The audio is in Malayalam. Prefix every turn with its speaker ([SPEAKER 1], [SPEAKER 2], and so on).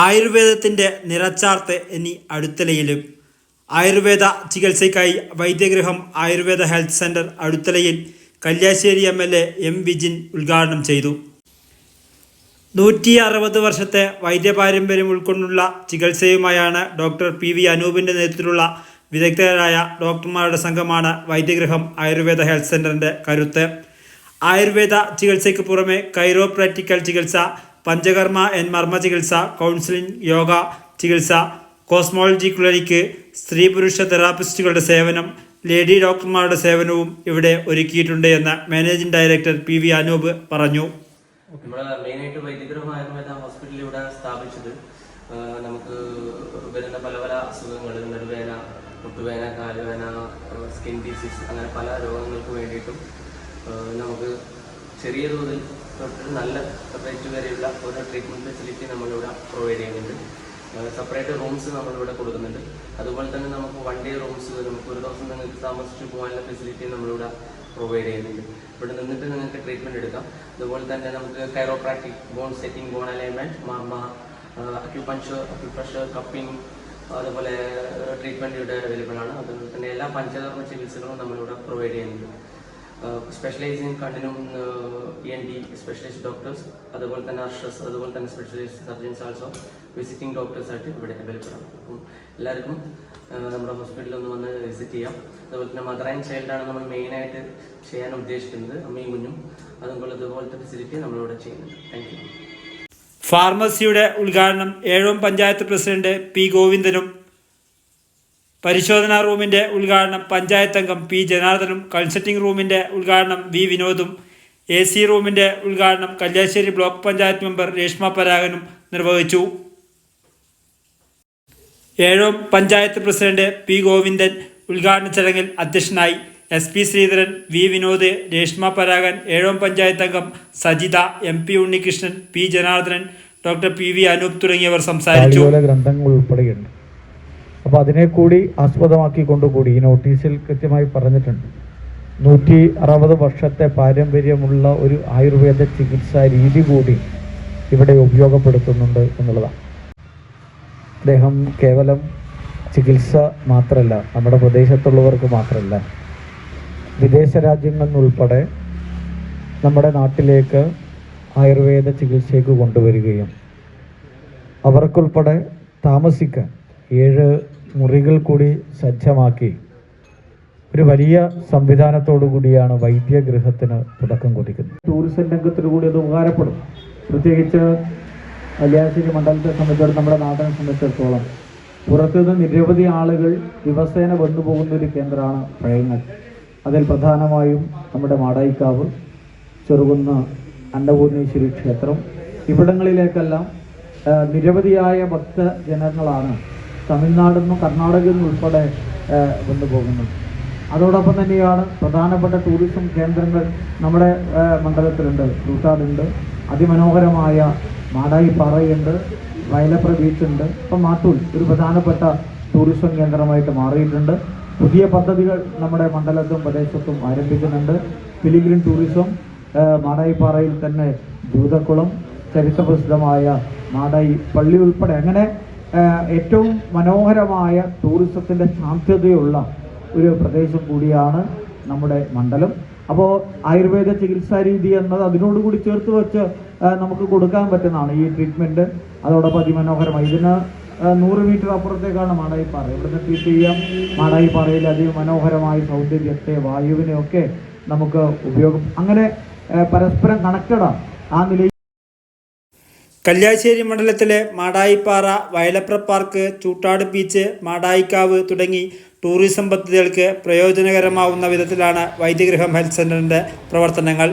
[SPEAKER 1] ആയുർവേദത്തിൻ്റെ നിറച്ചാർത്ത് ഇനി അടുത്തലയിലും. ആയുർവേദ ചികിത്സയ്ക്കായി വൈദ്യഗൃഹം ആയുർവേദ ഹെൽത്ത് സെൻ്റർ അടുത്തലയിൽ കല്യാശ്ശേരി MLA M. വിജിൻ ഉദ്ഘാടനം ചെയ്തു. 160 വർഷത്തെ വൈദ്യപാരമ്പര്യം ഉൾക്കൊണ്ടുള്ള ചികിത്സയുമായാണ് ഡോക്ടർ PV അനൂപിൻ്റെ നേതൃത്വത്തിലുള്ള വിദഗ്ധരായ ഡോക്ടർമാരുടെ സംഘമാണ് വൈദ്യഗൃഹം ആയുർവേദ ഹെൽത്ത് സെൻ്ററിൻ്റെ കരുത്ത്. ആയുർവേദ ചികിത്സയ്ക്ക് പുറമെ കൈറോപ്രാക്ടിക്കൽ ചികിത്സ, പഞ്ചകർമ്മ മർമ്മ ചികിത്സ, കൗൺസിലിംഗ്, യോഗ ചികിത്സ, കോസ്മോളജി ക്ലിനിക്ക്, സ്ത്രീ പുരുഷ തെറാപ്പിസ്റ്റുകളുടെ സേവനം, ലേഡി ഡോക്ടർമാരുടെ സേവനവും ഇവിടെ ഒരുക്കിയിട്ടുണ്ട് എന്ന് മാനേജിംഗ് ഡയറക്ടർ PV അനൂപ് പറഞ്ഞു.
[SPEAKER 2] നമ്മുടെ മെയിനായിട്ട് വൈദ്യഗൃഹം ആയുർവേദ ഹോസ്പിറ്റൽ ഇവിടെ സ്ഥാപിച്ചത് നമുക്ക് വരുന്ന പല പല അസുഖങ്ങൾ, നടുവേദന, മുട്ടുവേദന, കാലുവേദന, സ്കിൻ ഡിസീസ്, അങ്ങനെ പല രോഗങ്ങൾക്ക് വേണ്ടിയിട്ടും നമുക്ക് ചെറിയ തോതിൽ തൊട്ട് നല്ല റേറ്റ് വരെയുള്ള ഒരു ട്രീറ്റ്മെൻറ്റ് ഫെസിലിറ്റി നമ്മളിവിടെ പ്രൊവൈഡ് ചെയ്യുന്നുണ്ട്. സെപ്പറേറ്റ് റൂംസ് നമ്മളിവിടെ കൊടുക്കുന്നുണ്ട്. അതുപോലെ തന്നെ നമുക്ക് 1 ഡേ റൂംസ്, നമുക്ക് ഒരു ദിവസം നിങ്ങൾക്ക് താമസിച്ച് പോകാനുള്ള ഫെസിലിറ്റി നമ്മളിവിടെ പ്രൊവൈഡ് ചെയ്യുന്നുണ്ട്. ഇവിടെ നിന്നിട്ട് നിങ്ങൾക്ക് ട്രീറ്റ്മെൻറ്റ് എടുക്കാം. അതുപോലെ തന്നെ നമുക്ക് chiropractic, bone setting, bone alignment, marma, acupressure, cupping, അതുപോലെ ട്രീറ്റ്മെൻറ്റ് ഇവിടെ അവൈലബിൾ ആണ്. അതുപോലെ തന്നെ എല്ലാ പഞ്ചകർമ്മ ചികിത്സകളും നമ്മളിവിടെ പ്രൊവൈഡ് ചെയ്യുന്നുണ്ട്. സ്പെഷ്യലൈസിങ് കണ്ണിനും ENT സ്പെഷ്യലിസ്റ്റ് ഡോക്ടേഴ്സ്, അതുപോലെ തന്നെ നർസസ്, അതുപോലെ തന്നെ specialist surgeons also visiting doctors ആയിട്ട് ഇവിടെ അവൈലബിൾ ആണ്. അപ്പം എല്ലാവർക്കും നമ്മുടെ ഹോസ്പിറ്റലിൽ ഒന്ന് വന്ന് വിസിറ്റ് ചെയ്യാം. അതുപോലെ തന്നെ മദർ ആൻഡ് ചൈൽഡാണ് നമ്മൾ മെയിനായിട്ട് ചെയ്യാൻ ഉദ്ദേശിക്കുന്നത്, അമ്മയും കുഞ്ഞും. അതുപോലത്തെ ഫെസിലിറ്റി നമ്മളിവിടെ ചെയ്യുന്നുണ്ട്. Thank you.
[SPEAKER 1] ഫാർമസിയുടെ ഉദ്ഘാടനം ഏഴോം പഞ്ചായത്ത് പ്രസിഡന്റ് P. ഗോവിന്ദനും, പരിശോധനാ റൂമിൻ്റെ ഉദ്ഘാടനം പഞ്ചായത്ത് അംഗം P. ജനാർദ്ദനും, കൺസൾട്ടിംഗ് റൂമിൻ്റെ ഉദ്ഘാടനം V. വിനോദും, AC റൂമിൻ്റെ ഉദ്ഘാടനം കല്യാശ്ശേരി ബ്ലോക്ക് പഞ്ചായത്ത് മെമ്പർ രേഷ്മ പരാഗനും നിർവഹിച്ചു. Ezhome panchayat president P. ഗോവിന്ദൻ ഉദ്ഘാടന ചടങ്ങിൽ അധ്യക്ഷനായി. SP Sreedharan, V. വിനോദ്, രേഷ്മ പരാഗൻ, ഏഴോം പഞ്ചായത്ത് അംഗം Sajitha, MP Unnikrishnan, P. Janardhanan, doctor PV Anoop തുടങ്ങിയവർ സംസാരിച്ചു.
[SPEAKER 3] ഗ്രന്ഥങ്ങൾ ഉൾപ്പെടെയുണ്ട്. അപ്പോൾ അതിനെ കൂടി ആസ്പദമാക്കിക്കൊണ്ടുകൂടി ഈ നോട്ടീസിൽ കൃത്യമായി പറഞ്ഞിട്ടുണ്ട്, 160 വർഷത്തെ പാരമ്പര്യമുള്ള ഒരു ആയുർവേദ ചികിത്സാ രീതി കൂടി ഇവിടെ ഉപയോഗപ്പെടുത്തുന്നുണ്ട് എന്നുള്ളതാണ്. അദ്ദേഹം കേവലം ചികിത്സ മാത്രമല്ല, നമ്മുടെ പ്രദേശത്തുള്ളവർക്ക് മാത്രമല്ല, വിദേശ രാജ്യങ്ങളിൽ നിന്നുൾപ്പെടെ നമ്മുടെ നാട്ടിലേക്ക് ആയുർവേദ ചികിത്സയ്ക്ക് കൊണ്ടുവരികയും അവർക്കുൾപ്പെടെ താമസിക്കാൻ 7 മുറികൾ കൂടി സജ്ജമാക്കി ഒരു വലിയ സംവിധാനത്തോടു കൂടിയാണ് വൈദ്യഗൃഹത്തിന് തുടക്കം കുറിക്കുന്നത്. ടൂറിസം രംഗത്തിന് കൂടി അത് ഉപകാരപ്പെടും. പ്രത്യേകിച്ച് കല്യാശ്ശേരി മണ്ഡലത്തെ സംബന്ധിച്ചിടത്തോളം, നമ്മുടെ നാടിനെ സംബന്ധിച്ചിടത്തോളം പുറത്തുനിന്ന് നിരവധി ആളുകൾ ദിവസേന വന്നു പോകുന്ന ഒരു കേന്ദ്രമാണ് പഴയങ്ങാടി. അതിൽ പ്രധാനമായും നമ്മുടെ മാടായിക്കാവ്, ചെറുകുന്ന്, അന്നപൂർണേശ്വരി ക്ഷേത്രം, ഇവിടങ്ങളിലേക്കെല്ലാം നിരവധിയായ ഭക്തജനങ്ങളാണ് തമിഴ്നാടിൽ നിന്നും കർണാടകയിൽ നിന്നും ഉൾപ്പെടെ വന്നു പോകുന്നത്. അതോടൊപ്പം തന്നെയാണ് പ്രധാനപ്പെട്ട ടൂറിസം കേന്ദ്രങ്ങൾ നമ്മുടെ മണ്ഡലത്തിലുണ്ട്. ചൂട്ടാടുണ്ട്, അതിമനോഹരമായ മാടായിപ്പാറയുണ്ട്, വയലപ്ര ബീച്ചുണ്ട്. ഇപ്പം മാട്ടൂൽ ഒരു പ്രധാനപ്പെട്ട ടൂറിസം കേന്ദ്രമായിട്ട് മാറിയിട്ടുണ്ട്. പുതിയ പദ്ധതികൾ നമ്മുടെ മണ്ഡലത്തും പ്രദേശത്തും ആരംഭിക്കുന്നുണ്ട്. പിലിഗ്രിം ടൂറിസം, മാടായിപ്പാറയിൽ തന്നെ ജൂതക്കുളം, ചരിത്രപ്രസിദ്ധമായ മാടായി പള്ളി ഉൾപ്പെടെ അങ്ങനെ ഏറ്റവും മനോഹരമായ ടൂറിസത്തിൻ്റെ സാധ്യതയുള്ള ഒരു പ്രദേശം കൂടിയാണ് നമ്മുടെ മണ്ഡലം. അപ്പോൾ ആയുർവേദ ചികിത്സാ രീതി എന്നത് അതിനോടുകൂടി ചേർത്ത് വെച്ച് നമുക്ക് കൊടുക്കാൻ പറ്റുന്നതാണ് ഈ ട്രീറ്റ്മെൻറ്റ്. അതോടൊപ്പം അതിമനോഹരമായി ഇതിന് 100 മീറ്റർ അപ്പുറത്തേക്കാണ് മാടായിപ്പാറ. ഇവിടുന്ന് ട്രീറ്റ് ചെയ്യാം. മാടായിപ്പാറയിൽ അതിമനോഹരമായ സൗന്ദര്യത്തെ, വായുവിനെയൊക്കെ നമുക്ക് ഉപയോഗം, അങ്ങനെ പരസ്പരം കണക്റ്റഡാണ് ആ നിലയിൽ.
[SPEAKER 1] കല്യാശ്ശേരി മണ്ഡലത്തിലെ മാടായിപ്പാറ, വയലപ്ര പാർക്ക്, ചൂട്ടാട് ബീച്ച്, മാടായിക്കാവ് തുടങ്ങി ടൂറിസം പദ്ധതികൾക്ക് പ്രയോജനകരമാവുന്ന വിധത്തിലാണ് വൈദ്യഗൃഹം ഹെൽത്ത് സെൻ്ററിൻ്റെ പ്രവർത്തനങ്ങൾ.